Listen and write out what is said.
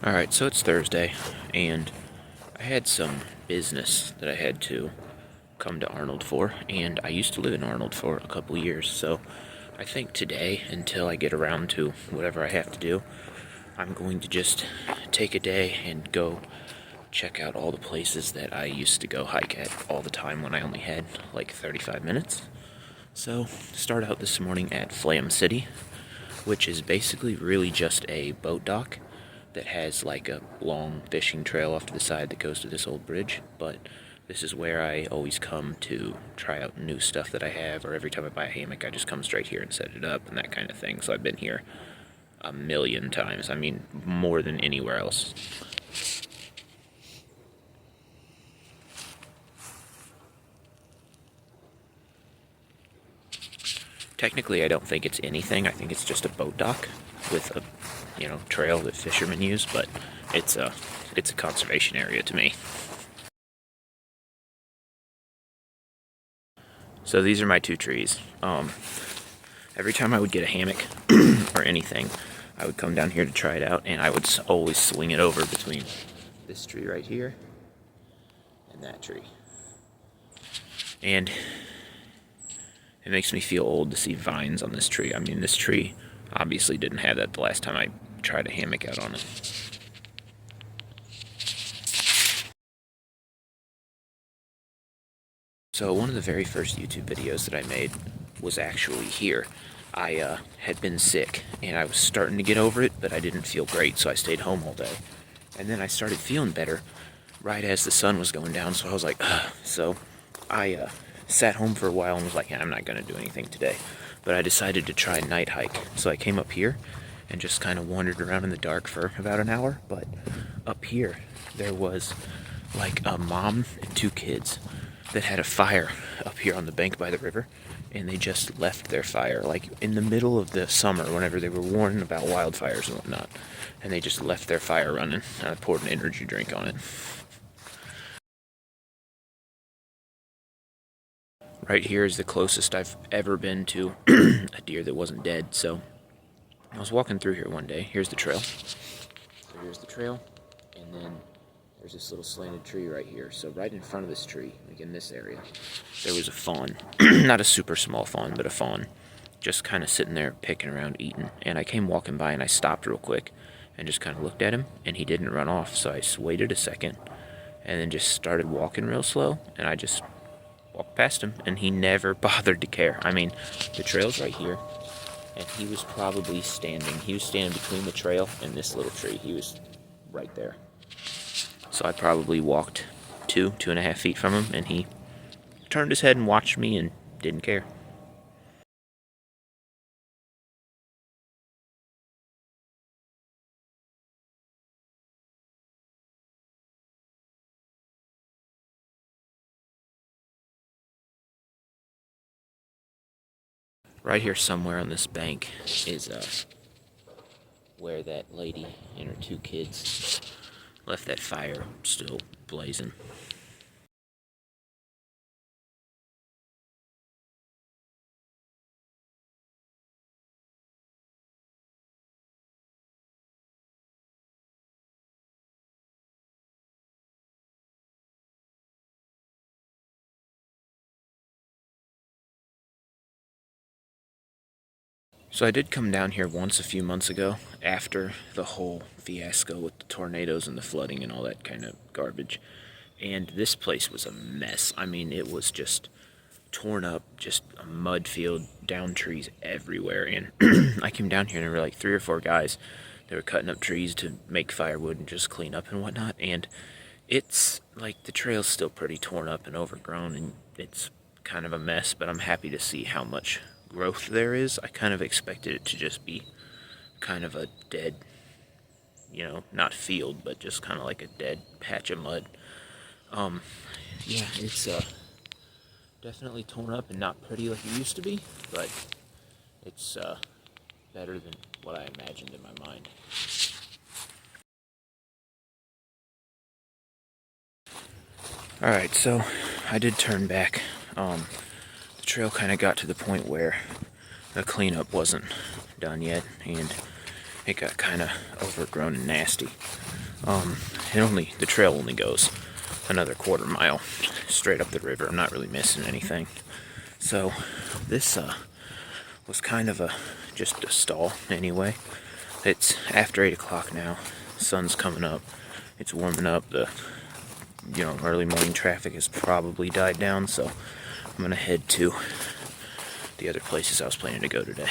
Alright, so it's Thursday, and I had some business that I had to come to Arnold for, and I used to live in Arnold for a couple years, so I think today, until I get around to whatever I have to do, I'm going to just take a day and go check out all the places that I used to go hike at all the time when I only had like 35 minutes. So, start out this morning at Flamm City, which is basically really just a boat dock that has like a long fishing trail off to the side that goes to this old bridge. But this is where I always come to try out new stuff that I have, or every time I buy a hammock, I just come straight here and set it up and that kind of thing. So I've been here a million times. I mean, more than anywhere else. Technically, I don't think it's anything. I think it's just a boat dock with a, trail that fishermen use, but it's a conservation area to me. So these are my two trees. Every time I would get a hammock or anything, I would come down here to try it out, and I would always swing it over between this tree right here and that tree. And it makes me feel old to see vines on this tree. I mean, this tree obviously didn't have that the last time I tried a hammock out on it. So one of the very first YouTube videos that I made was actually here. I had been sick, and I was starting to get over it, but I didn't feel great, so I stayed home all day. And then I started feeling better right as the sun was going down, so I was like, ugh. So I sat home for a while and was like, yeah, I'm not going to do anything today. But I decided to try a night hike. So I came up here and just kind of wandered around in the dark for about an hour. But up here, there was like a mom and two kids that had a fire up here on the bank by the river. And they just left their fire, like in the middle of the summer, whenever they were warned about wildfires and whatnot. And they just left their fire running. And I poured an energy drink on it. Right here is the closest I've ever been to a deer that wasn't dead. So I was walking through here one day. Here's the trail. So here's the trail, and then there's this little slanted tree right here. So right in front of this tree, like in this area, there was a fawn. Not a super small fawn, but a fawn. Just kind of sitting there picking around eating. And I came walking by and I stopped real quick and just kind of looked at him, and he didn't run off. So I waited a second and then just started walking real slow, and I just walked past him, and he never bothered to care. I mean, the trail's right here, and he was probably standing. He was standing between the trail and this little tree. He was right there. So I probably walked 2.5 feet from him, and he turned his head and watched me and didn't care. Right here somewhere on this bank is where that lady and her two kids left that fire still blazing. So I did come down here once a few months ago, after the whole fiasco with the tornadoes and the flooding and all that kind of garbage. And this place was a mess. I mean, it was just torn up, just a mud field, down trees everywhere. And I came down here and there were like 3 or 4 guys that were cutting up trees to make firewood and just clean up and whatnot. And it's like the trail's still pretty torn up and overgrown, and it's kind of a mess, but I'm happy to see how much growth there is. I kind of expected it to just be kind of a dead, not field, but just kind of like a dead patch of mud. Yeah, it's definitely torn up and not pretty like it used to be, but it's better than what I imagined in my mind. Alright, so I did turn back. The trail kind of got to the point where the cleanup wasn't done yet, and it got kind of overgrown and nasty. The trail only goes another quarter mile straight up the river. I'm not really missing anything. So this was kind of just a stall anyway. It's after 8 o'clock now. Sun's coming up. It's warming up. The early morning traffic has probably died down, so I'm gonna head to the other places I was planning to go today.